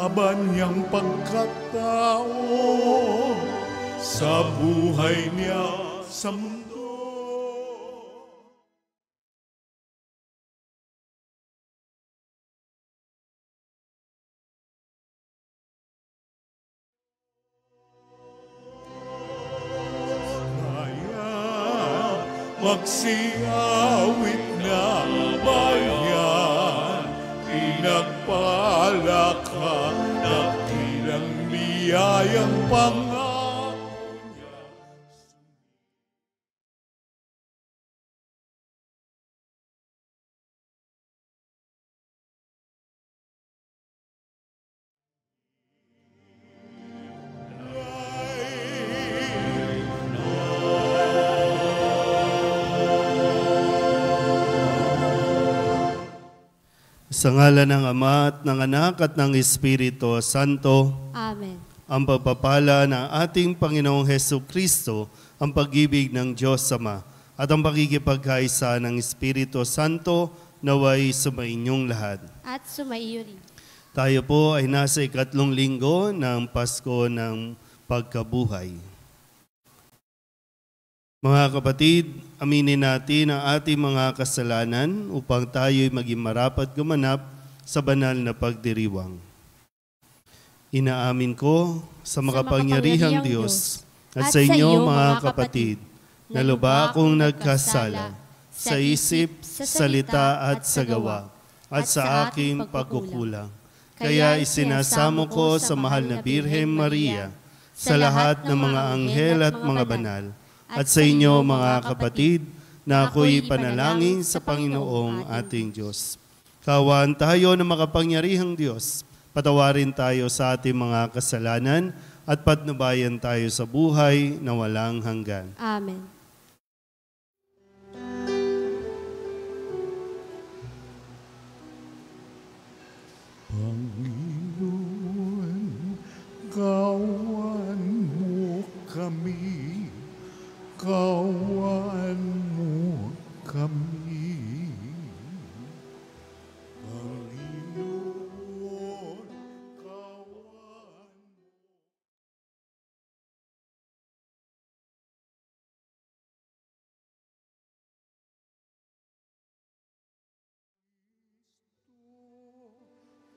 laban niyang pagkatao sa buhay niya sa mundo. Magsiawit na bayan, pinagpala ka, dakilang biyayang pangako niya. Sa ngalan ng Ama at ng Anak at ng Espiritu Santo. Amen. Ang pagpapala ng ating Panginoong Hesukristo, ang pag-ibig ng Diyos Ama, at ang pakikipagkaisa ng Espiritu Santo naway sumainyong lahat. At sumaiyo rin. Tayo po ay nasa ikatlong linggo ng Pasko ng Pagkabuhay. Mga kapatid, aminin natin ang ating mga kasalanan upang tayo'y maging marapat gumanap sa banal na pagdiriwang. Inaamin ko sa makapangyarihang Diyos at sa inyo mga kapatid na lubha akong nagkasala sa isip, sa salita at sa gawa at sa aking pagkukulang. Kaya isinasamo ko sa mahal na Birhen Maria, sa lahat ng mga anghel at mga banal, at sa inyo mga kapatid, na ako'y panalangin sa Panginoong ating Diyos. Kaawaan tayo ng makapangyarihang Diyos, patawarin tayo sa ating mga kasalanan at patnubayan tayo sa buhay na walang hanggan. Amen. Panginoon, kawan mo kami. Kawan mo kami, Panginoon, kawan mo.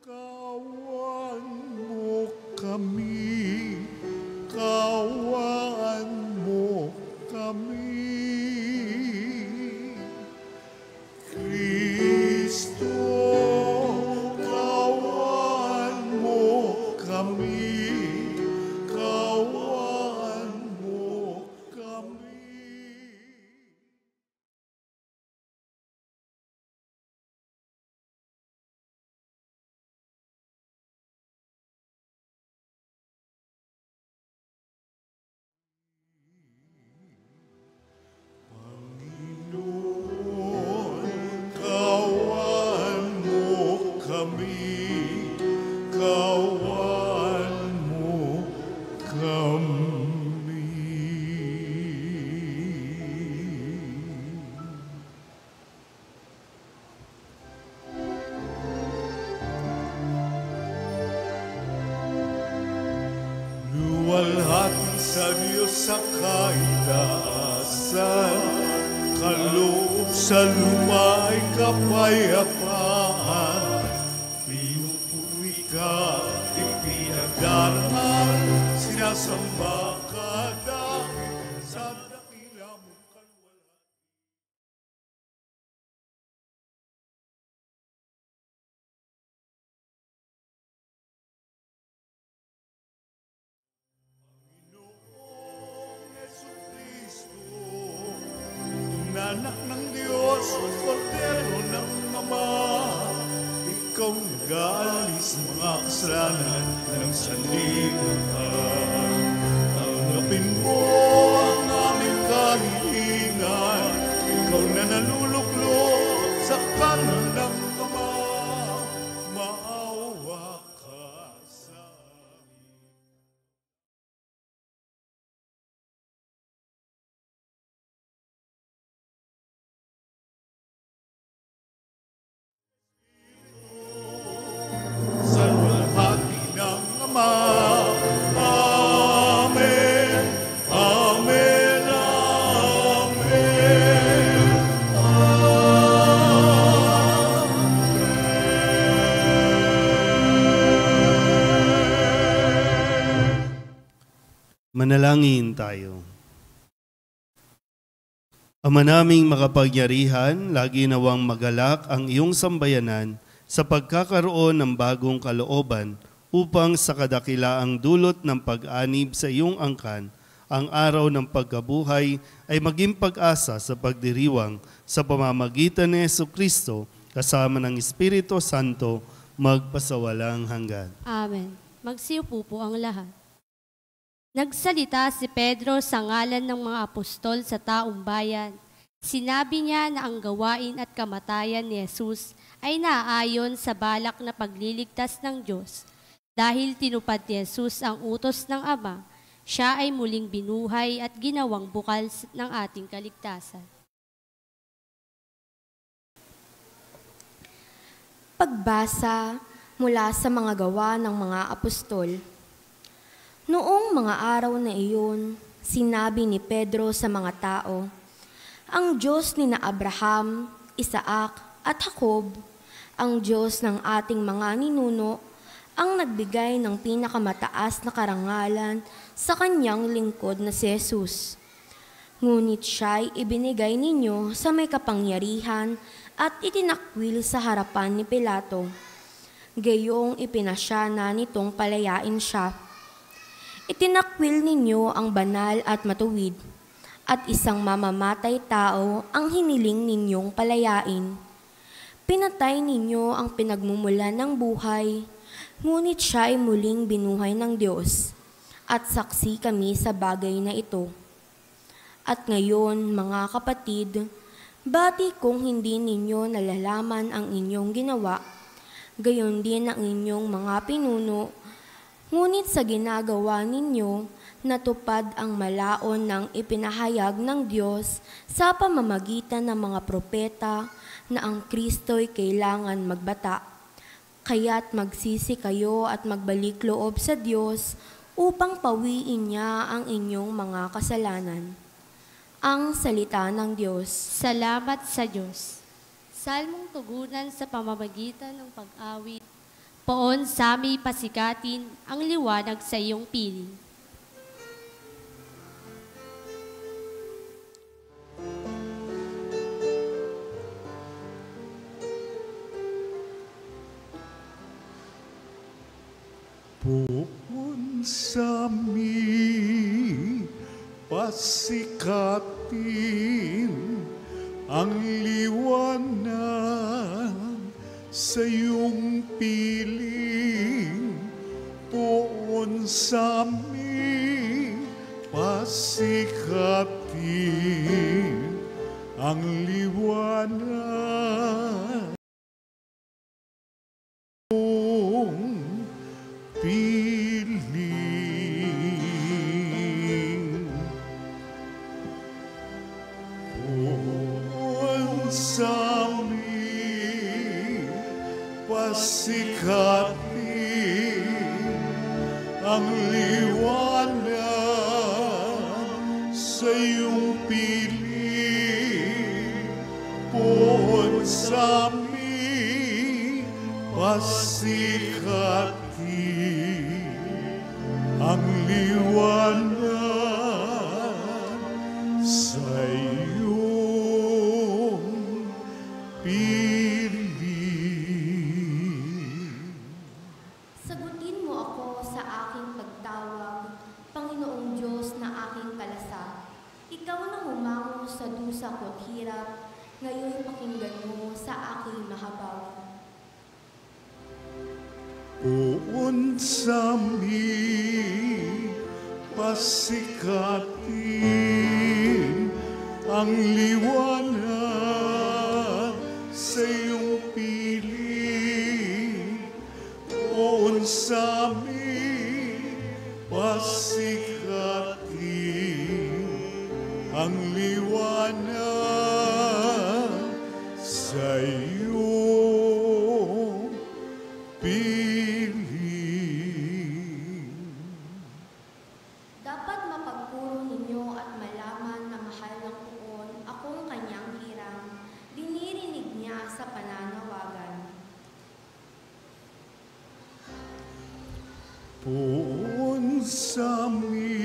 Kawan mo kami, kawan mo kami, Kristo, kawan mo kami, kawan mo kami. Luwalhati sa Diyos sa kaitaasan, kaloob sa luma'y kapayapaan. Pinupuri ka, ipinagdaraan, sinasamba ka dahil sa dakila mong kalwalhati. Anak ng Diyos, Kordero ng Ama, ikaw nag-aalis mga kasalanan ng sanlibutan. Tanggapin mo ang aming kahilingan, ikaw na naluluklok sa kanan ng Ama, maawa ka sa amin. Sa luwalhati na Manalangin tayo. Ama naming makapangyarihan, lagi nawang magalak ang iyong sambayanan sa pagkakaroon ng bagong kalooban upang sa kadakilaang dulot ng pag-anib sa iyong angkan, ang araw ng pagkabuhay ay maging pag-asa sa pagdiriwang sa pamamagitan ni Jesucristo kasama ng Espiritu Santo magpasawalang hanggan. Amen. Magsiupo po ang lahat. Nagsalita si Pedro sa ngalan ng mga apostol sa taong bayan. Sinabi niya na ang gawain at kamatayan ni Jesus ay naaayon sa balak na pagliligtas ng Diyos. Dahil tinupad ni Jesus ang utos ng Ama, siya ay muling binuhay at ginawang bukal ng ating kaligtasan. Pagbasa mula sa mga gawa ng mga apostol. Noong mga araw na iyon, sinabi ni Pedro sa mga tao, ang Diyos ni na Abraham, Isaac at Jacob, ang Diyos ng ating mga ninuno, ang nagbigay ng pinakamataas na karangalan sa kanyang lingkod na si Jesus. Ngunit siya'y ibinigay ninyo sa may kapangyarihan at itinakwil sa harapan ni Pilato. Gayong ipinasya na nitong palayain siya. Itinakwil ninyo ang banal at matuwid, at isang mamamatay tao ang hiniling ninyong palayain. Pinatay ninyo ang pinagmumulan ng buhay, ngunit siya ay muling binuhay ng Diyos, at saksi kami sa bagay na ito. At ngayon, mga kapatid, bati kung hindi ninyo nalalaman ang inyong ginawa, gayon din ang inyong mga pinuno. Ngunit sa ginagawa ninyo, natupad ang malaon ng ipinahayag ng Diyos sa pamamagitan ng mga propeta na ang Kristo'y kailangan magbata. Kaya't magsisi kayo at magbalik loob sa Diyos upang pawiin niya ang inyong mga kasalanan. Ang salita ng Diyos. Salamat sa Diyos. Salmong tugunan sa pamamagitan ng pag-awit. Poon sami pasikatin ang liwanag sa iyong piling. Poon sami pasikatin ang liwanag sa iyong piling. Poon sami pasikatin ang liwanag piling. Poon sami pasikatin ang liwanag sa iyong piling. Poon sami pasikatin ang liwanag sa iyong piling. Sagutin mo ako sa aking pagtawag, Panginoong Diyos na aking kalasag. Ikaw na humango sa dusa ko't hirap, ngayon pakinggan mo sa aking mahabaw. Poon sami pasikatin ang liwanag sa iyong piling. Poon sami pasikatin ang liwanag sa iyong piling. Dapat mapagpuro ninyo at malaman na mahal ng Poon akong kanyang hirang, dinirinig niya sa pananawagan. Poon sami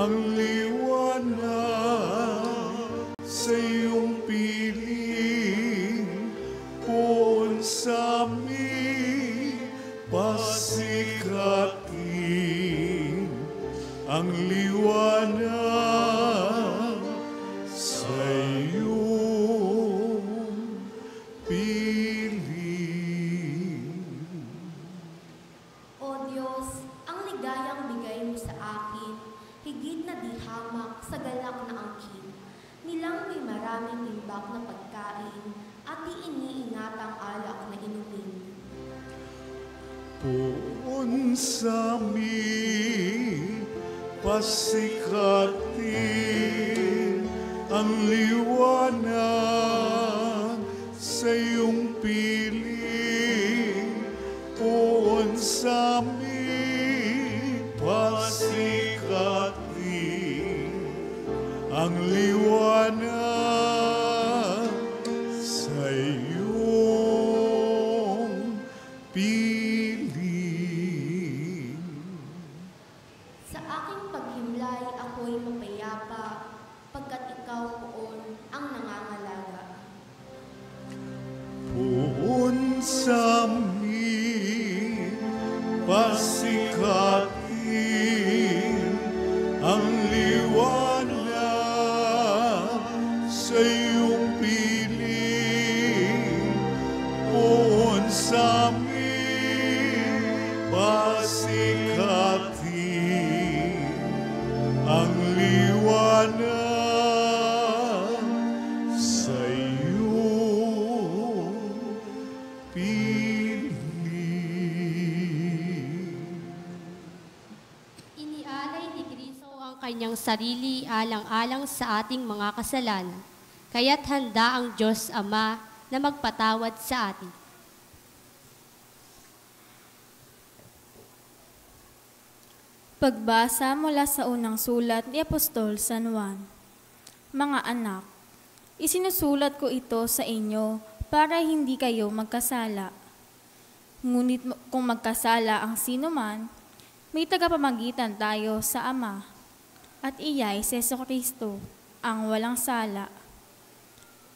ang liwanag sa iyong piling, poon sa amin, pasikatin ang liwanag sa iyong piling. O Diyos, ang ligayang bigay mo sa akin, higit na di hamak sa galak na angkin. Nilang may maraming timbak na pagkain, at di iniingatang alak na inumin. Poon sa amin, pasikatin ang liwanag sa iyong piling. Poon sa amin, pasikatin ang liwanag sa iyong piling. Sa aking paghimlay, ako'y mapayapa, pagkat ikaw poon ang nangangalaga. Poon sa amin, pasikatin ang liwanag sa iyong piling. Poon sa amin, pasikatin ang liwanag sa iyong piling. Inialay ni Kristo ang kanyang sarili alang-alang sa ating mga kasalanan, kaya't handa ang Diyos Ama na magpatawad sa atin. Pagbasa mula sa unang sulat ni Apostol San Juan. Mga anak, isinusulat ko ito sa inyo para hindi kayo magkasala. Ngunit kung magkasala ang sinuman, may tagapamagitan tayo sa Ama, at iya'y si Jesucristo, ang walang sala.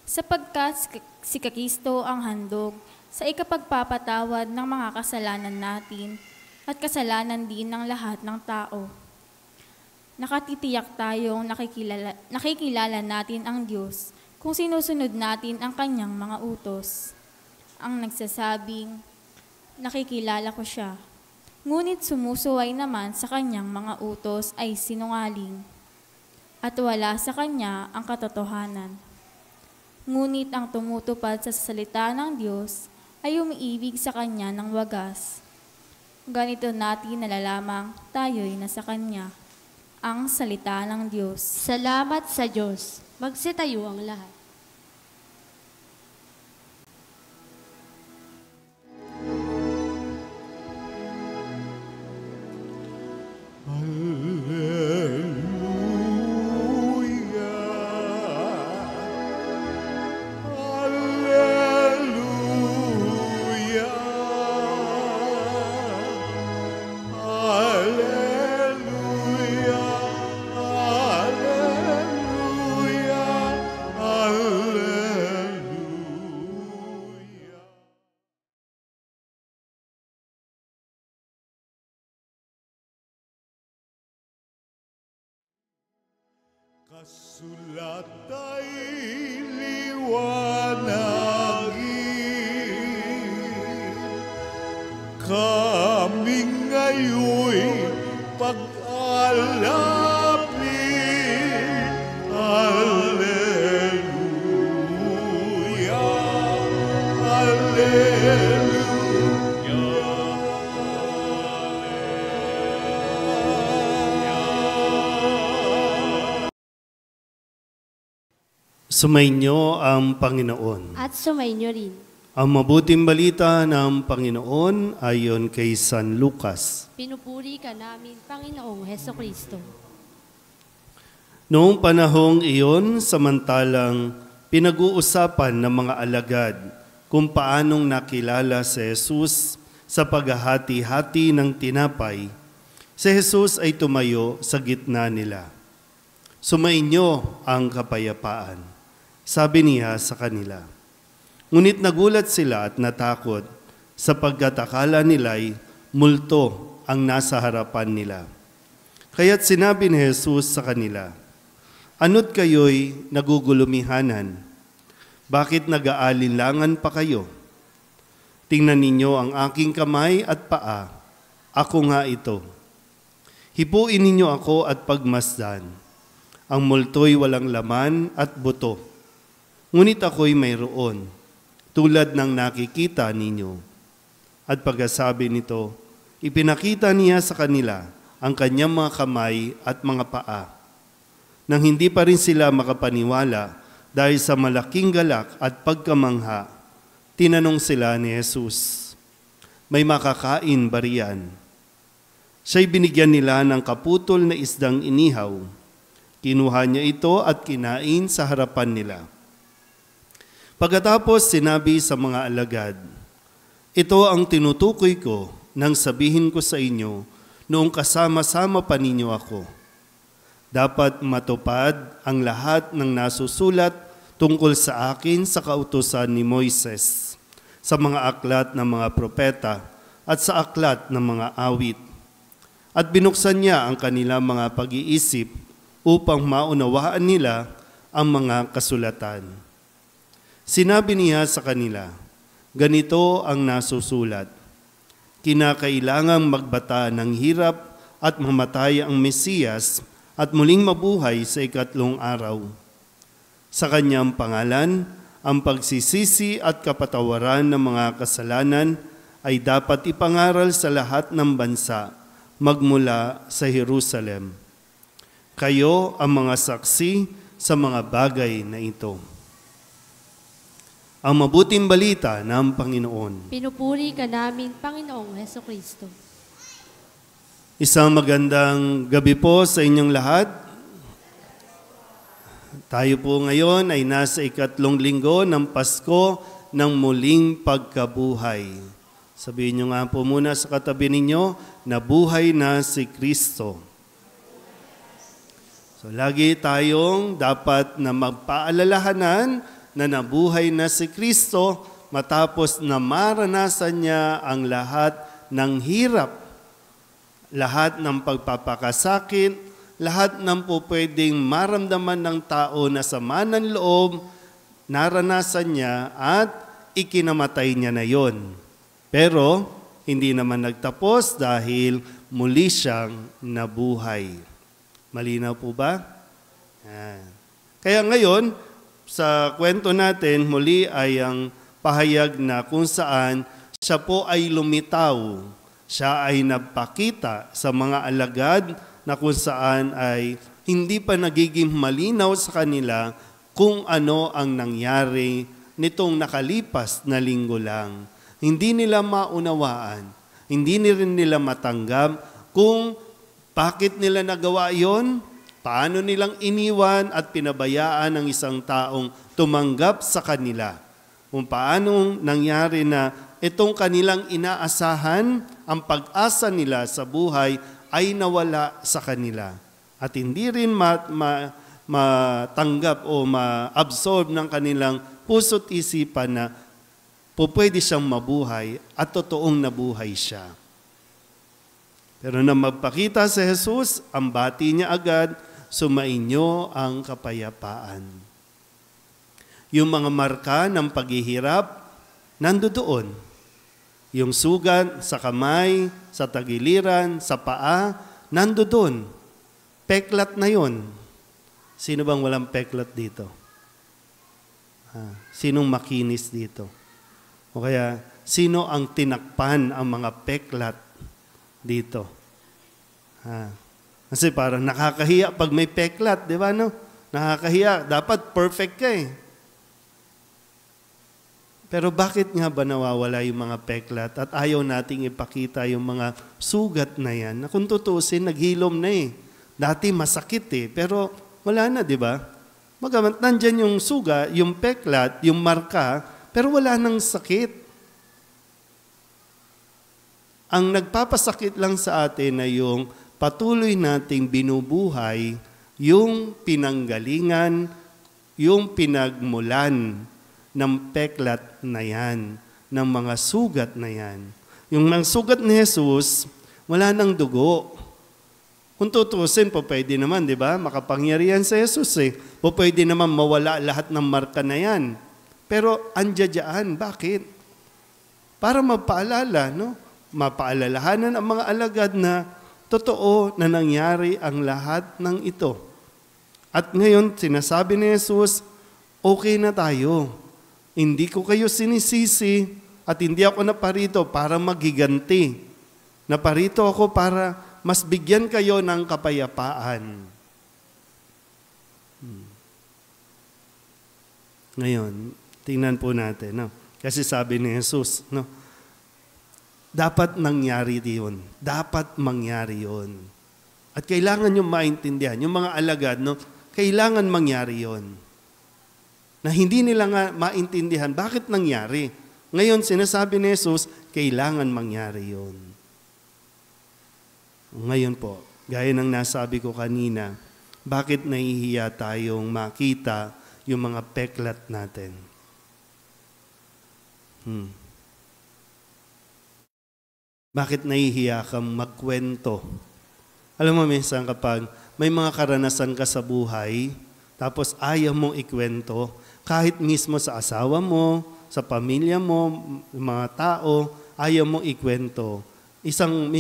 Sapagkat si Kristo ang handog sa ikapagpapatawad ng mga kasalanan natin, at kasalanan din ng lahat ng tao. Nakatitiyak tayong nakikilala natin ang Diyos kung sinusunod natin ang kanyang mga utos. Ang nagsasabing, nakikilala ko siya, ngunit sumusuway naman sa kanyang mga utos ay sinungaling, at wala sa kanya ang katotohanan. Ngunit ang tumutupad sa salita ng Diyos ay umiibig sa kanya ng wagas. Ganito natin nalalamang tayo'y nasa Kanya, ang salita ng Diyos. Salamat sa Diyos. Magsitayo ang lahat. Kasulat ay liwanagin, kami ngayon'y pag-alapin. Alleluia, Alleluia. Sumainyo ang Panginoon. At sumainyo rin. Ang mabuting balita ng Panginoon ayon kay San Lucas. Pinupuri ka namin, Panginoong Hesukristo. Noong panahong iyon, samantalang pinag-uusapan ng mga alagad kung paanong nakilala si Jesus sa paghahati-hati ng tinapay, si Jesus ay tumayo sa gitna nila. Sumainyo ang kapayapaan, sabi niya sa kanila. Ngunit nagulat sila at natakot sapagkat akala nila'y multo ang nasa harapan nila. Kaya't sinabi ni Jesus sa kanila, ano't kayo'y nagugulumihanan? Bakit nag-aalinlangan pa kayo? Tingnan ninyo ang aking kamay at paa, ako nga ito. Hipuin ninyo ako at pagmasdan. Ang multo'y walang laman at buto, ngunit ako'y mayroon, tulad ng nakikita ninyo. At pagkasabi nito, ipinakita niya sa kanila ang kanyang mga kamay at mga paa. Nang hindi pa rin sila makapaniwala dahil sa malaking galak at pagkamangha, tinanong sila ni Jesus, may makakain ba riyan? Siya'y binigyan nila ng kaputol na isdang inihaw. Kinuha niya ito at kinain sa harapan nila. Pagkatapos sinabi sa mga alagad, ito ang tinutukoy ko nang sabihin ko sa inyo noong kasama-sama pa ninyo ako. Dapat matupad ang lahat ng nasusulat tungkol sa akin sa kautusan ni Moises, sa mga aklat ng mga propeta at sa aklat ng mga awit. At binuksan niya ang kanilang mga pag-iisip upang maunawaan nila ang mga kasulatan. Sinabi niya sa kanila, ganito ang nasusulat, kinakailangang magbata ng hirap at mamatay ang Mesiyas at muling mabuhay sa 3 araw. Sa kanyang pangalan, ang pagsisisi at kapatawaran ng mga kasalanan ay dapat ipangaral sa lahat ng bansa, magmula sa Jerusalem. Kayo ang mga saksi sa mga bagay na ito. Ang mabuting balita ng Panginoon. Pinupuri ka namin, Panginoong Hesukristo. Isang magandang gabi po sa inyong lahat. Tayo po ngayon ay nasa 3 linggo ng Pasko ng muling pagkabuhay. Sabihin niyo nga po muna sa katabi ninyo, nabuhay na si Kristo. So, lagi tayong dapat na magpaalalahanan na nabuhay na si Kristo matapos na maranasan niya ang lahat ng hirap, lahat ng pagpapakasakit, lahat ng po pwedeng maramdaman ng tao na sama ng loob, naranasan niya at ikinamatay niya na yon. Pero hindi naman nagtapos dahil muli siyang nabuhay. Malinaw po ba? Kaya ngayon, sa kwento natin, muli ay ang pahayag na kung saan siya po ay lumitaw. Siya ay nagpakita sa mga alagad na kung saan ay hindi pa nagiging malinaw sa kanila kung ano ang nangyari nitong nakalipas na linggo lang. Hindi nila maunawaan, hindi rin nila matanggap kung bakit nila nagawa yon? Paano nilang iniwan at pinabayaan ang isang taong tumanggap sa kanila? Kung paano nangyari na itong kanilang inaasahan, ang pag-asa nila sa buhay ay nawala sa kanila. At hindi rin matanggap o ma-absorb ng kanilang puso't isipan na pwede siyang mabuhay at totoong nabuhay siya. Pero nang magpakita si Jesus, ang bati niya agad, sumainyo ang kapayapaan. Yung mga marka ng paghihirap, nandoon. Yung sugat sa kamay, sa tagiliran, sa paa, nandoon. Peklat na yon. Sino bang walang peklat dito? Sinong makinis dito? O kaya, sino ang tinakpan ang mga peklat dito? Kasi parang nakakahiya pag may peklat, di ba no? Nakakahiya. Dapat perfect ka eh. Pero bakit nga ba nawawala yung mga peklat at ayaw nating ipakita yung mga sugat na yan na kung tutusin, naghilom na eh. Dati masakit eh, pero wala na, di ba? Magamat nandyan yung suga, yung peklat, yung marka, pero wala nang sakit. Ang nagpapasakit lang sa atin ay yung patuloy nating binubuhay yung pinanggalingan, yung pinagmulan ng peklat na yan, ng mga sugat na yan. Yung mga sugat ni Jesus, wala nang dugo. Kung tutusin, pwede naman, di ba? Makapangyarihan sa Jesus eh. Pwede naman mawala lahat ng marka na yan. Pero andyan, bakit? Para mapaalala, no? Mapaalalahanan ang mga alagad na totoo na nangyari ang lahat ng ito. At ngayon, sinasabi ni Jesus, okay na tayo. Hindi ko kayo sinisisi at hindi ako naparito para magiganti. Naparito ako para mas bigyan kayo ng kapayapaan. Ngayon, tingnan po natin, no? Kasi sabi ni Jesus, no? Dapat nangyari yun. Dapat mangyari yun. At kailangan nyo maintindihan, yung mga alagad, no? Kailangan mangyari yun. Na hindi nila nga maintindihan, bakit nangyari? Ngayon, sinasabi ni Jesus, kailangan mangyari yun. Ngayon po, gaya ng nasabi ko kanina, bakit nahihiya tayong makita yung mga peklat natin? Bakit nahihiya kang magkwento? Alam mo, minsan kapag may mga karanasan ka sa buhay, tapos ayaw mong ikwento, kahit mismo sa asawa mo, sa pamilya mo, mga tao, ayaw mong ikwento. Isang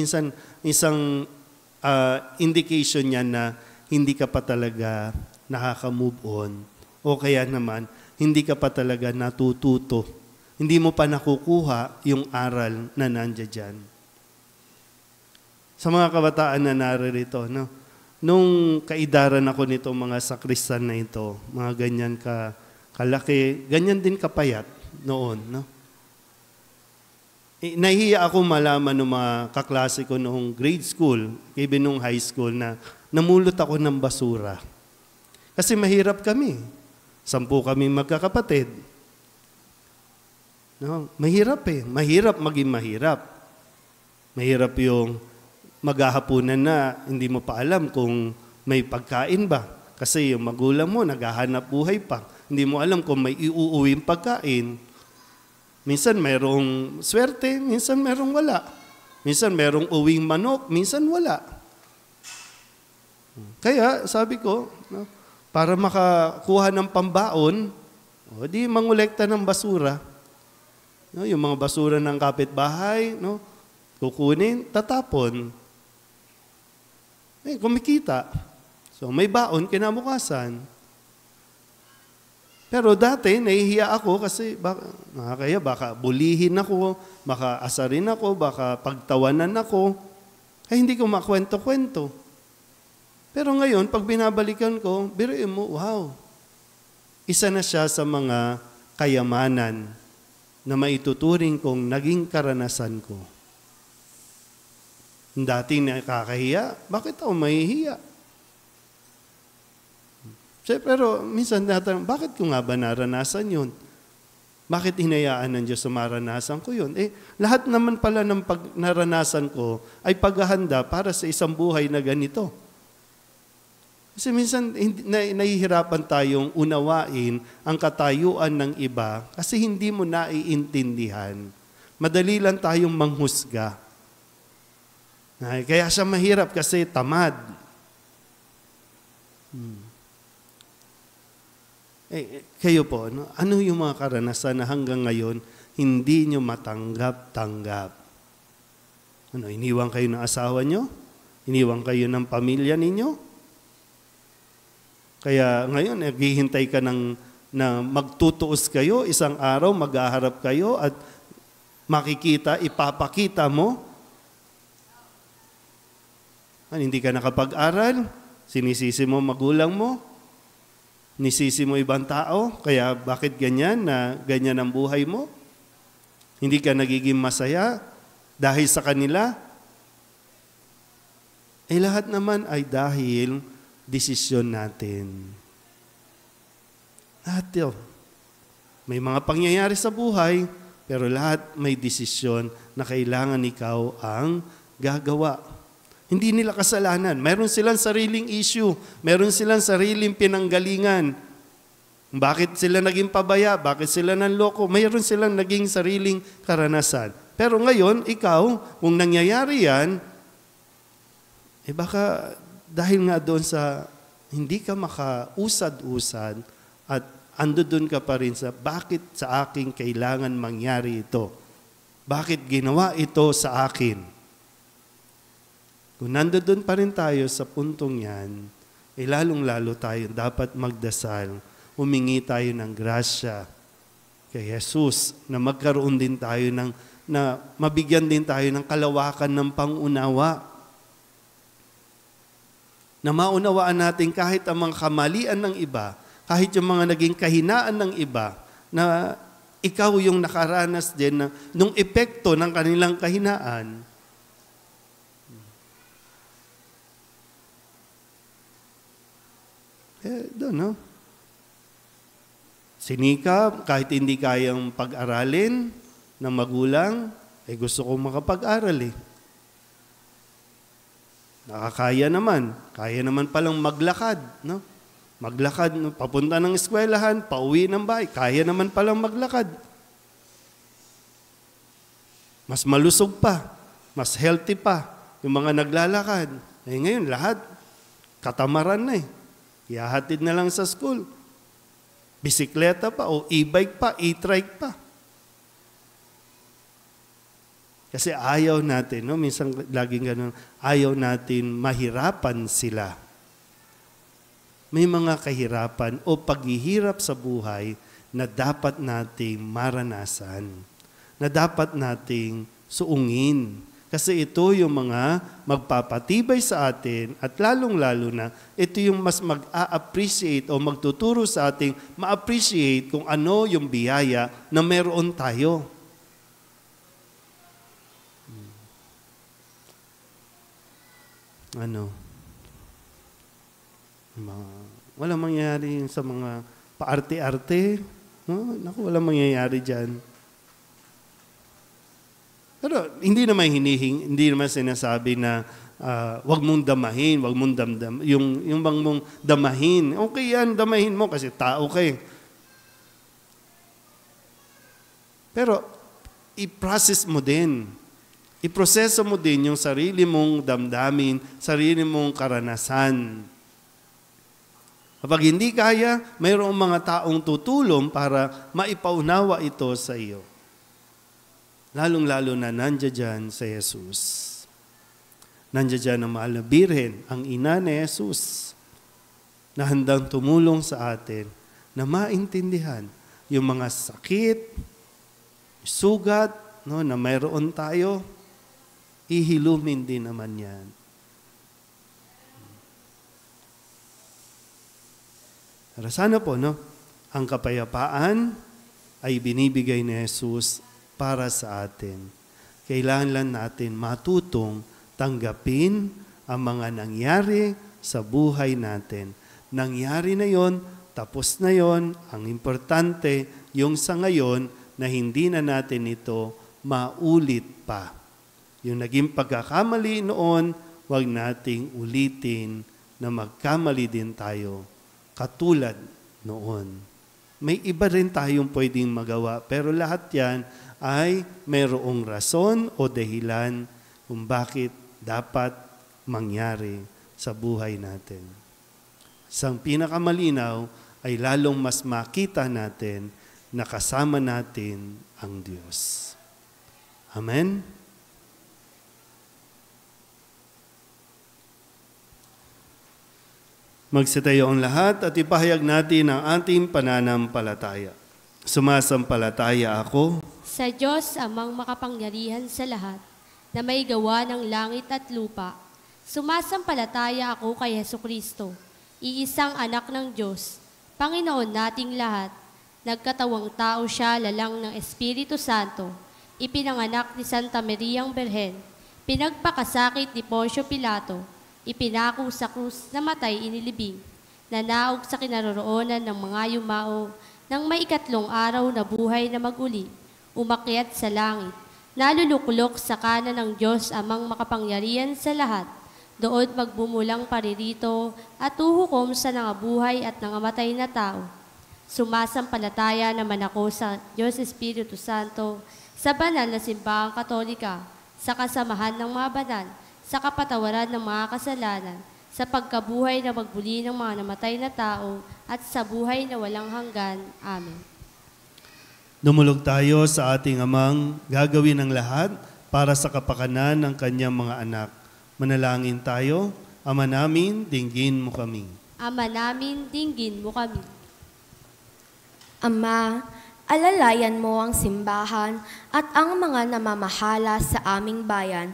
indication niya na hindi ka pa talaga nakaka-move on. O kaya naman, hindi ka pa talaga natututo. Hindi mo pa nakukuha yung aral na nandiyan dyan. Sa mga kabataan na naririto, no? Nung kaidaran ako nito mga sakristan na ito, mga ganyan kalaki, ganyan din kapayat noon, no? Nahihiya ako malaman ng mga kaklase ko noong grade school, even noong high school, na namulot ako ng basura. Kasi mahirap kami. 10 kami magkakapatid. No? Mahirap eh. Mahirap maging mahirap. Mahirap yung maghahapunan na hindi mo pa alam kung may pagkain ba. Kasi yung magulang mo naghahanap buhay pa. Hindi mo alam kung may iuuwing pagkain. Minsan mayroong swerte, minsan mayroong wala. Minsan mayroong uwing manok, minsan wala. Kaya sabi ko, no, para makakuha ng pambaon, di mangolekta ng basura. No, yung mga basura ng kapitbahay, no, kukunin, tatapon. Kumikita. So may baon kinabukasan. Pero dati, nahihiya ako kasi baka bulihin ako, baka asarin ako, baka pagtawanan ako. Ay hindi ko makwento-kwento. Pero ngayon, pag binabalikan ko, biruin mo, wow. Isa na siya sa mga kayamanan na maituturing kong naging karanasan ko. Dati nakakahiya, bakit ako mahihiya? Pero minsan natanong, bakit ko nga ba naranasan yun? Bakit hinayaan ng Diyos sa maranasan ko yun? Lahat naman pala ng naranasan ko ay paghahanda para sa isang buhay na ganito. Kasi minsan nahihirapan tayong unawain ang katayuan ng iba kasi hindi mo naiintindihan. Madali lang tayong manghusga. Kaya siya mahirap kasi tamad. Kayo po, no? Ano yung mga karanasan na hanggang ngayon hindi nyo matanggap-tanggap? Iniwan kayo ng asawa nyo? Iniwan kayo ng pamilya ninyo? Kaya ngayon, naghihintay ka na magtutuos kayo, isang araw maghaharap kayo at makikita, ipapakita mo. Hindi ka nakapag-aral? Sinisisi mo magulang mo? Nisisi mo ibang tao, kaya bakit ganyan na ganyan ang buhay mo? Hindi ka nagiging masaya dahil sa kanila? Lahat naman ay dahil desisyon natin. Lahat yun. May mga pangyayari sa buhay, pero lahat may desisyon na kailangan ikaw ang gagawa. Hindi nila kasalanan. Meron silang sariling issue. Meron silang sariling pinanggalingan. Bakit sila naging pabaya? Bakit sila nanloko? Mayroon silang naging sariling karanasan. Pero ngayon, ikaw, kung nangyayari yan, baka dahil nga doon sa hindi ka makausad-usad at ando doon ka pa rin sa bakit sa akin kailangan mangyari ito? Bakit ginawa ito sa akin? Kung nandoon pa rin tayo sa puntong yan, lalong-lalo tayo dapat magdasal, humingi tayo ng grasya kay Jesus na magkaroon din tayo na mabigyan din tayo ng kalawakan ng pangunawa. Na maunawaan natin kahit ang mga kamalian ng iba, kahit yung mga naging kahinaan ng iba, na ikaw yung nakaranas din nung epekto ng kanilang kahinaan. Doon, no? Sinikap, kahit hindi kayang pag-aralin ng magulang, gusto kong makapag-aral Nakakaya naman. Kaya naman palang maglakad, no? Maglakad, papunta ng eskwelahan, pauwi ng bahay. Kaya naman palang maglakad. Mas malusog pa, mas healthy pa yung mga naglalakad. Ngayon, lahat, katamaran na Ihahatid na lang sa school. Bisikleta pa, o e-bike pa, e-trike pa. Kasi ayaw natin, no? Minsan laging ganun, ayaw natin mahirapan sila. May mga kahirapan o paghihirap sa buhay na dapat nating maranasan, na dapat nating suungin. Kasi ito yung mga magpapatibay sa atin at lalong-lalo na ito yung mas mag-a-appreciate o magtuturo sa ating ma-appreciate kung ano yung biyaya na meron tayo. Walang mangyayari sa mga paarte-arte. No? Naku, walang mangyayari dyan. Pero hindi naman sinasabi na wag mong damahin, wag mong damdam. Yung bang mong damahin, okay yan, damahin mo kasi tao ka Pero i-process mo din. Iproseso mo din yung sarili mong damdamin, sarili mong karanasan. Kapag hindi kaya, mayroong mga taong tutulong para maipaunawa ito sa iyo. Lalong-lalo na nandiyan dyan sa Jesus. Nandiyan dyan ang mahal na Birhen, ang ina ni Jesus, na handang tumulong sa atin na maintindihan yung mga sakit, sugat, no, na mayroon tayo, ihilumin din naman yan. Pero sana po, no, ang kapayapaan ay binibigay ni Jesus para sa atin. Kailangan lang natin matutong tanggapin ang mga nangyari sa buhay natin. Nangyari na yon, tapos na yon. Ang importante, yung sa ngayon na hindi na natin ito maulit pa. Yung naging pagkakamali noon, huwag nating ulitin na magkamali din tayo katulad noon. May iba rin tayong pwedeng magawa, pero lahat yan ay mayroong rason o dahilan kung bakit dapat mangyari sa buhay natin. Isang pinakamalinaw ay lalong mas makita natin na kasama natin ang Diyos. Amen? Magsitayo ang lahat at ipahayag natin ang ating pananampalataya. Sumasampalataya ako sa Diyos amang makapangyarihan sa lahat, na may gawa ng langit at lupa. Sumasampalataya ako kay Hesukristo, iisang anak ng Diyos, Panginoon nating lahat. Nagkatawang tao siya lalang ng Espiritu Santo, ipinanganak ni Santa Mariang Berhen, pinagpakasakit ni Poncio Pilato, ipinako sa krus na matay inilibing, nanaog sa kinaroroonan ng mga yumao, nang may ikatlong araw na buhay na maguli, umakyat sa langit, naluluklok sa kanan ng Diyos amang makapangyarihan sa lahat, Doon magbumulang paririto at uhukom sa nangabuhay at nangamatay na tao. Sumasampalataya naman ako sa Diyos Espiritu Santo, sa banal na simbahang katolika, sa kasamahan ng mga banal, sa kapatawaran ng mga kasalanan, sa pagkabuhay na magbuli ng mga namatay na tao, at sa buhay na walang hanggan. Amen. Dumulog tayo sa ating Amang gagawin ang lahat para sa kapakanan ng kanyang mga anak. Manalangin tayo. Ama namin, dinggin mo kami. Ama namin, dinggin mo kami. Ama, alalayan mo ang simbahan at ang mga namamahala sa aming bayan.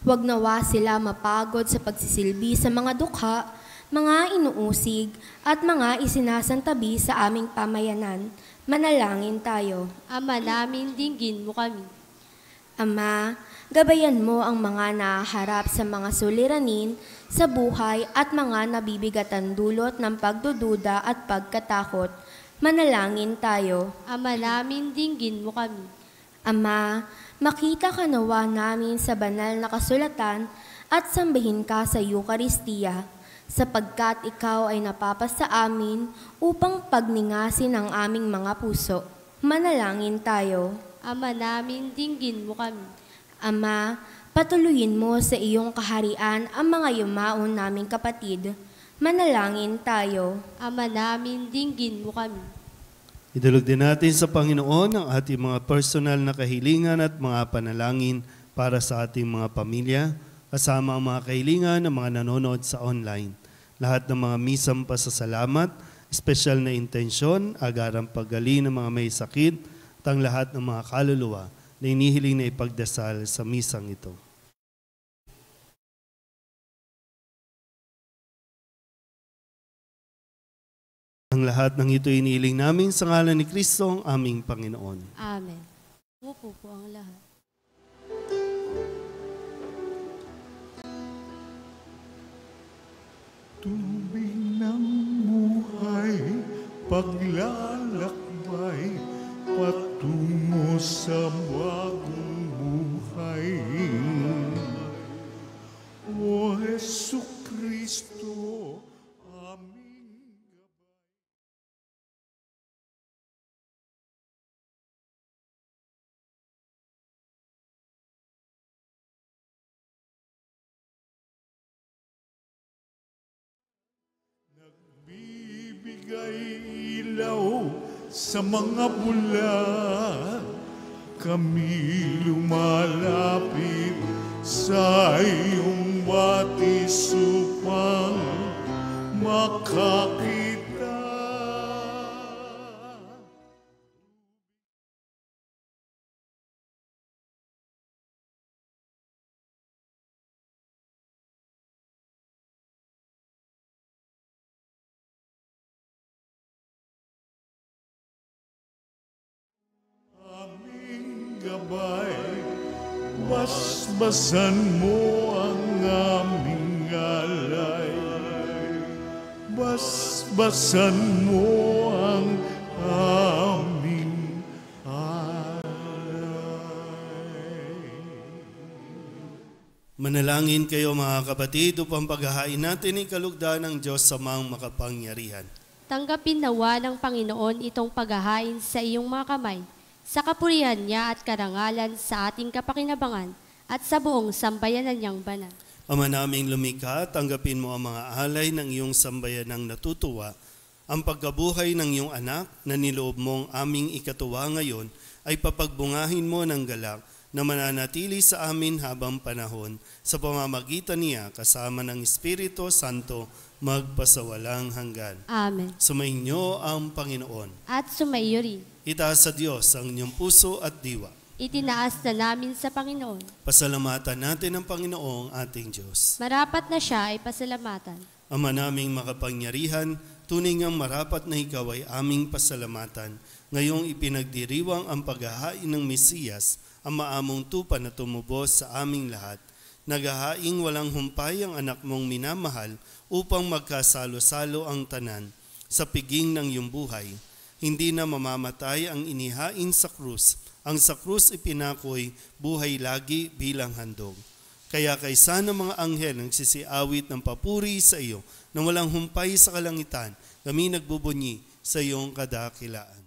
Huwag nawa sila mapagod sa pagsisilbi sa mga dukha, mga inuusig at mga isinasantabi sa aming pamayanan. Manalangin tayo. Ama namin, dinggin mo kami. Ama, gabayan mo ang mga nahaharap sa mga suliranin sa buhay at mga nabibigatan dulot ng pagdududa at pagkatakot. Manalangin tayo. Ama namin, dinggin mo kami. Ama, makita ka nawa namin sa banal na kasulatan at sambahin ka sa Eucharistia, sapagkat ikaw ay napapasa amin upang pagningasin ang aming mga puso. Manalangin tayo. Ama namin, dinggin mo kami. Ama, patuluyin mo sa iyong kaharian ang mga yumaon naming kapatid. Manalangin tayo. Ama namin, dinggin mo kami. Idulog din natin sa Panginoon ang ating mga personal na kahilingan at mga panalangin para sa ating mga pamilya, kasama ang mga kahilingan ng mga nanonood sa online. Lahat ng mga misang pasasalamat, espesyal na intensyon, agarang paggaling ng mga may sakit, at ang lahat ng mga kaluluwa na inihiling na ipagdasal sa misang ito. Ang lahat ng ito inihiling namin sa ngalan ni Kristo, ang aming Panginoon. Amen. Umupo po ang lahat. Tubig ng buhay, paglalakbay, patungo sa bagong buhay. O Jesucristo, aming nagbibigay ilaw sa mga bulan, kami lumalapit sa iyong batis upang makakita. Aming gabay, basbasan mo ang aming alay. Basbasan mo ang aming alay. Manalangin kayo mga kapatid upang paghahain natin ang kalugdan ng Diyos sa mga makapangyarihan. Tanggapin nawa ng Panginoon itong paghahain sa iyong mga kamay, sa kapurihan niya at karangalan sa ating kapakinabangan at sa buong sambayanan niyang banal. Ama naming lumikha, tanggapin mo ang mga alay ng iyong sambayanang natutuwa, ang pagkabuhay ng iyong anak na niloob mong aming ikatuwa ngayon ay papagbungahin mo ng galak na mananatili sa amin habang panahon sa pamamagitan niya kasama ng Espiritu Santo magpasawalang hanggan. Amen. Sumainyo ang Panginoon. At sumaiyo rin. Itaas sa Diyos ang inyong puso at diwa. Itinaas na namin sa Panginoon. Pasalamatan natin ang Panginoong ating Diyos. Marapat na siya ay pasalamatan. Ama naming makapangyarihan, tunay ngang marapat na ikaw ay aming pasalamatan. Ngayong ipinagdiriwang ang paghahain ng Mesiyas, ang maamong tupa na tumubos sa aming lahat. Naghahaing walang humpay ang anak mong minamahal upang magkasalo-salo ang tanan sa piging ng iyong buhay. Hindi na mamamatay ang inihain sa krus. Ang sa krus ipinakoy buhay lagi bilang handog. Kaya kaysa ng mga anghel ang sisiawit ng papuri sa iyo, na walang humpay sa kalangitan, kami nagbubunyi sa iyong kadakilaan.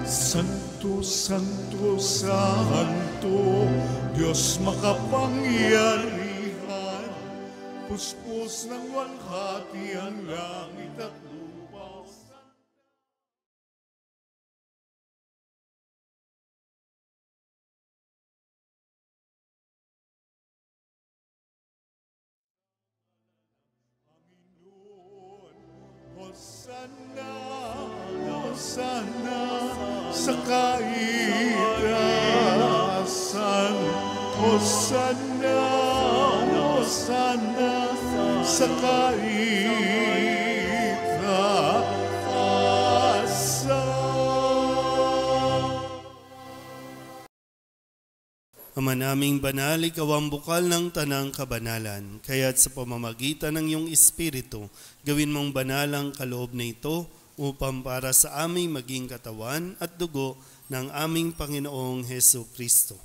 Santo, Santo, Santo, Diyos makapangyarihan, puspos ng walhati ang langit at lupa. Hosanna, Hosanna, sa kaitaasan. Hosanna, Hosanna, sa kaitaasan. Ama naming banal, ikaw ang bukal ng tanang kabanalan, kaya't sa pamamagitan ng iyong Espiritu, gawin mong banal ang kaloob na ito upang para sa aming maging katawan at dugo ng aming Panginoong Hesu Kristo.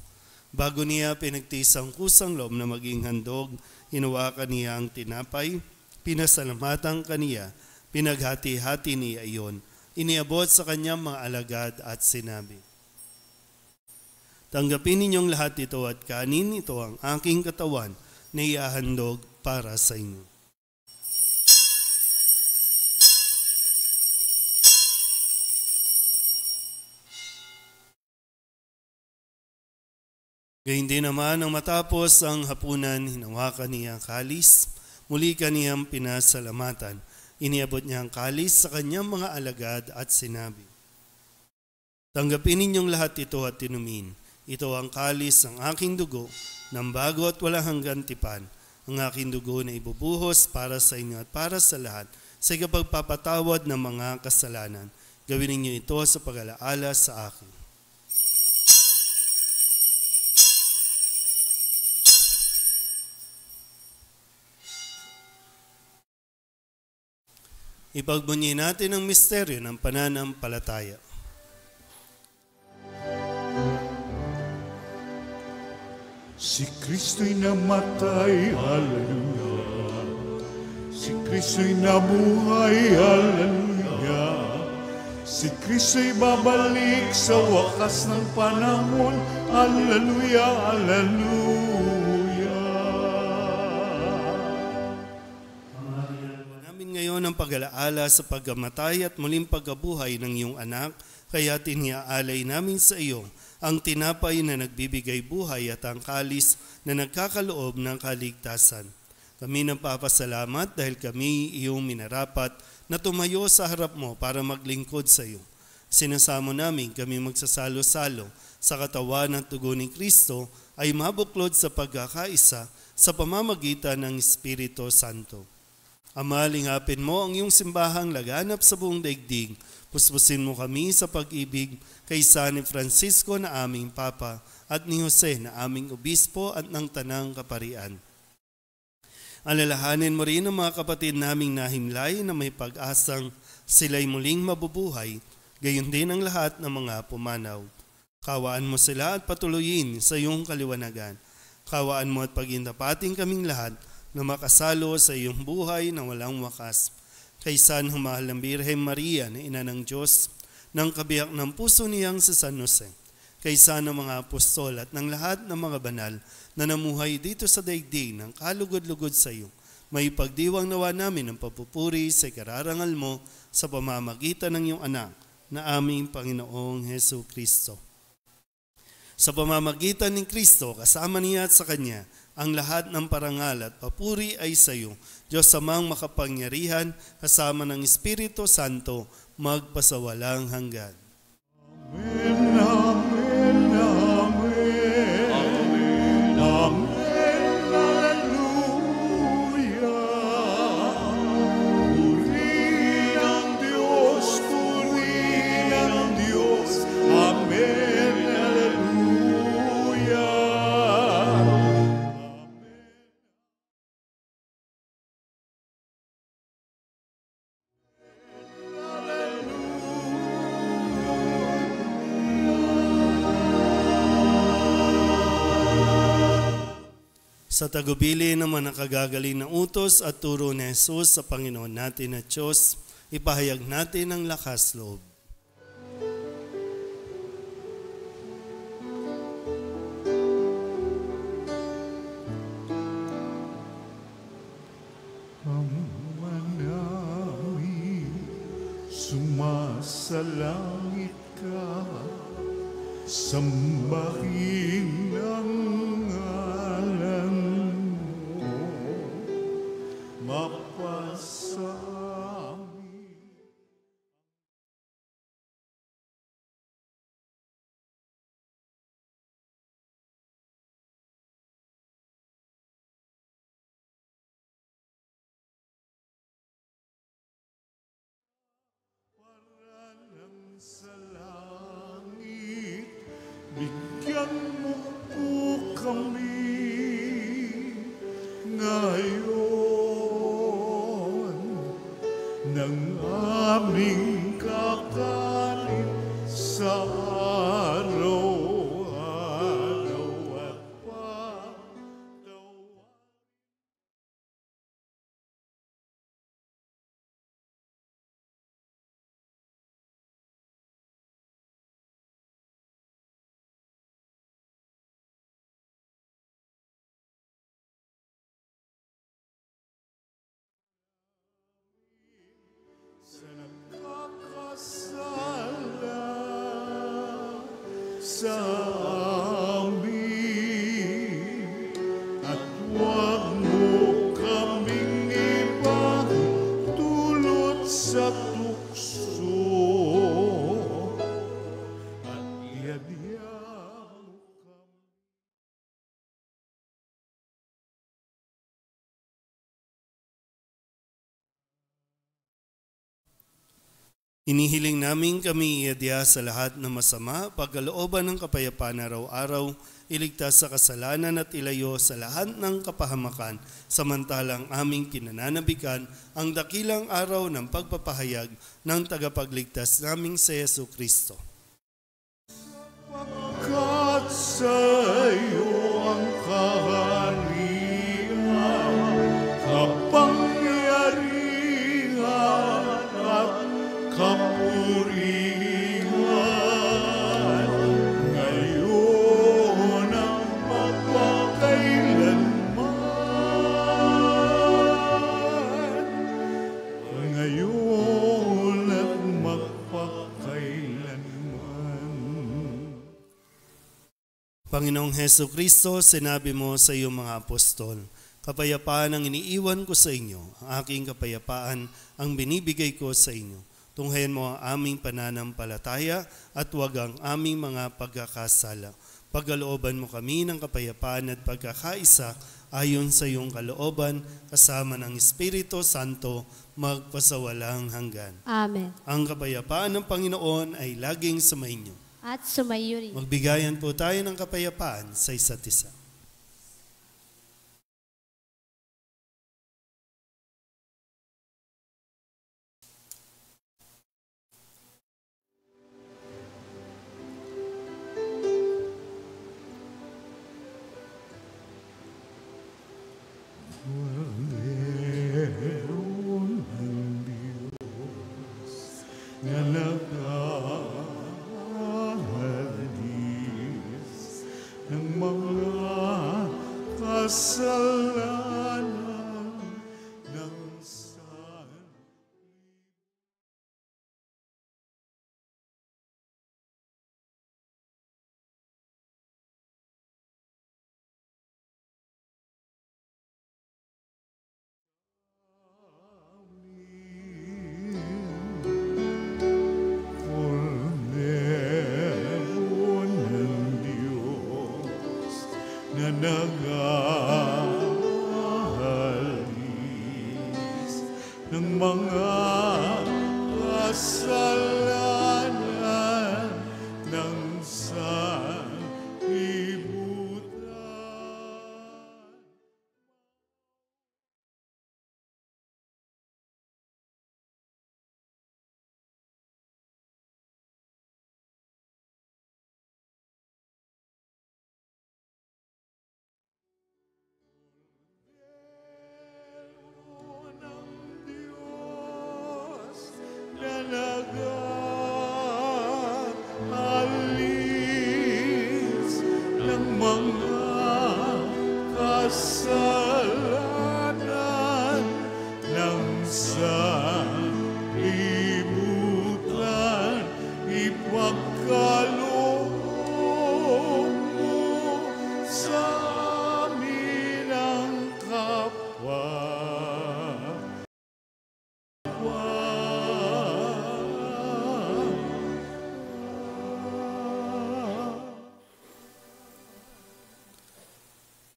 Bago niya pinagtiis ang kusang loob na maging handog, hinawakan niya ang tinapay, pinasalamatan kaniya, pinaghati-hati niya iyon, iniabot sa kanyang mga alagad at sinabi, tanggapin ninyong lahat ito at kanin, ito ang aking katawan na iahandog para sa inyo. Gayun din naman ang matapos ang hapunan, hinawakan niya ang kalis, muli kaniyang pinasalamatan. Iniabot niya ang kalis sa kanyang mga alagad at sinabi, tanggapin ninyong lahat ito at inumin. Ito ang kalis ng aking dugo, ng bago at walang hanggang tipan. Ang aking dugo na ibubuhos para sa inyo at para sa lahat, sa ikapagpapatawad ng mga kasalanan. Gawin ninyo ito sa pag-alaala sa akin. Ipagbunyi natin ang misteryo ng pananampalataya. Si Kristo'y namatay, hallelujah. Si Kristo'y nabuhay, hallelujah. Si Kristo'y babalik sa wakas ng panahon, hallelujah, hallelujah. Namin ngayon ang pag-alaala sa pagkamatay at muling pagkabuhay ng iyong anak, kaya tiniaalay namin sa iyo ang tinapay na nagbibigay buhay at ang kalis na nagkakaloob ng kaligtasan. Kami nagpapasalamat dahil kami iyong minarapat na tumayo sa harap mo para maglingkod sa iyo. Sinasamo namin kami magsasalo-salo sa katawan at dugo ni Kristo ay mabuklod sa pagkakaisa sa pamamagitan ng Espiritu Santo. Ama, lingapin mo ang iyong simbahang laganap sa buong daigdig. Puspusin mo kami sa pag-ibig kaysa ni Francisco na aming Papa at ni Jose na aming Obispo at ng Tanang Kaparian. Alalahanin mo rin ang mga kapatid naming nahimlay na may pag-asang sila'y muling mabubuhay, gayon din ang lahat ng mga pumanaw. Kawaan mo sila at patuloyin sa iyong kaliwanagan. Kawaan mo at pagintapating kaming lahat na makasalo sa iyong buhay na walang wakas. Kaysa ng mahal ng Birhen Maria na Ina ng Diyos, ng kabiyak ng puso niyang si San Jose, kaysa ng mga apostol at ng lahat ng mga banal na namuhay dito sa daigdig ng kalugod-lugod sa iyo, may pagdiwang nawa namin ng papupuri sa ikararangal mo sa pamamagitan ng iyong anak na aming Panginoong Hesu Kristo. Sa pamamagitan ni Kristo, kasama niya at sa Kanya, ang lahat ng parangal at papuri ay sa iyo, Diyos amang makapangyarihan, kasama ng Espiritu Santo, magpasawalang hanggan. Amen, amen, amen. Amen, amen, hallelujah. Purihin ang Diyos, purihin ang Diyos. Amen, hallelujah. Sa tagubili naman ng kagagaling na utos at turo ni Jesus sa Panginoon natin at Diyos, ipahayag natin ang lakas loob. Sumasalangit ka, sambahin ang ngalan mo, mapasami. Sa langit, bigyan mo po kami ngayon ng aming kakanin sa araw-araw at patawarin. Sa nakakasala sa amin, at huwag mo kaming ipagdulot sa tukso, at yadya mo kami. Inihiling namin kami iadya sa lahat ng masama, pagkalooban ng kapayapaan araw-araw, iligtas sa kasalanan at ilayo sa lahat ng kapahamakan, samantalang aming pinananabikan ang dakilang araw ng pagpapahayag ng tagapagligtas naming si Yesu Kristo. Pagkat sa iyo ang kaharian, kapangyarihan at kapurihan, ngayon at magpakailanman. Ngayon at magpakailanman. Panginoong Hesu Kristo, sinabi mo sa iyong mga apostol, kapayapaan ang iniiwan ko sa inyo, ang aking kapayapaan ang binibigay ko sa inyo. Tunghayan mo ang aming pananampalataya at huwag ang aming mga pagkakasala. Pagkalooban mo kami ng kapayapaan at pagkakaisa ayon sa iyong kalooban, kasama ng Espiritu Santo, magpasawalang hanggan. Amen. Ang kapayapaan ng Panginoon ay laging sumainyo. At sumayo rin. Magbigayan po tayo ng kapayapaan sa isa't isa. Meron ang Diyos na nag-aalis ng mga kasalanan ng sanlibutan. Cordero ng Diyos na nag-aalis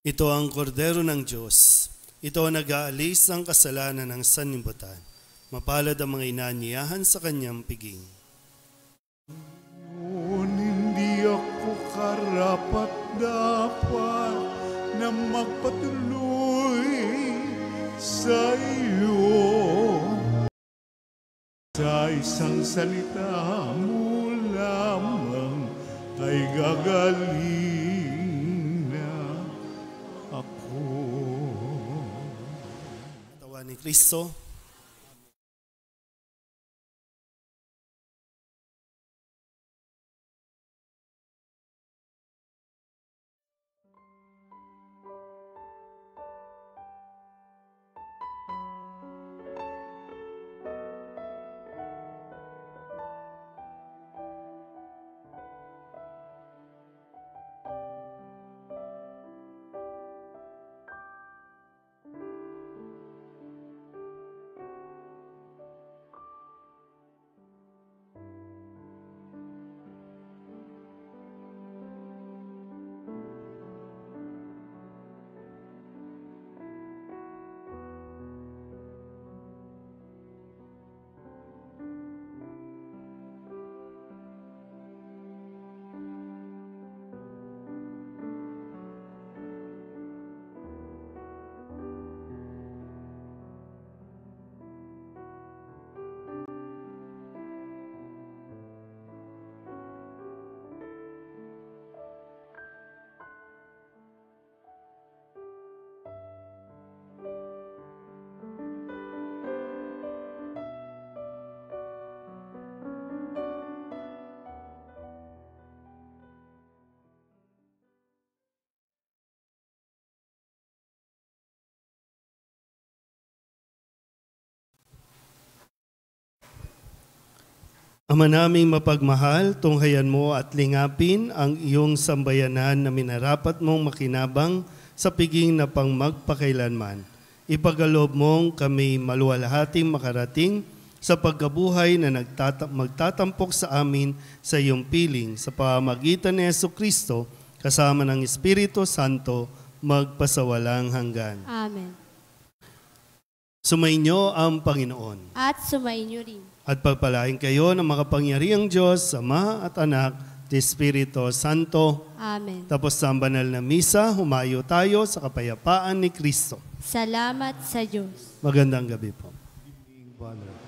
Ito ang kordero ng Diyos. Ito ang nag-aalis ng kasalanan ng sanlibutan. Mapalad ang mga inanyayahan sa kanyang piging. Noon hindi ako karapat-dapat na magpatuloy sa iyo. Sa isang salita mo lamang ay gagaling na ako. Katawan ni Kristo. Ama naming mapagmahal, tunghayan mo at lingapin ang iyong sambayanan na minarapat mong makinabang sa piging na pang magpakailanman. Ipagkaloob mong kami maluwalhating makarating sa pagkabuhay na magtatampok sa amin sa iyong piling sa pamamagitan ni Jesucristo kasama ng Espiritu Santo magpasawalang hanggan. Amen. Sumainyo ang Panginoon. At sumainyo rin. At pagpalain kayo ng makapangyarihang Diyos, Ama at Anak, at Espiritu Santo. Amen. Tapos sa banal na misa, humayo tayo sa kapayapaan ni Kristo. Salamat sa Diyos. Magandang gabi po. Father.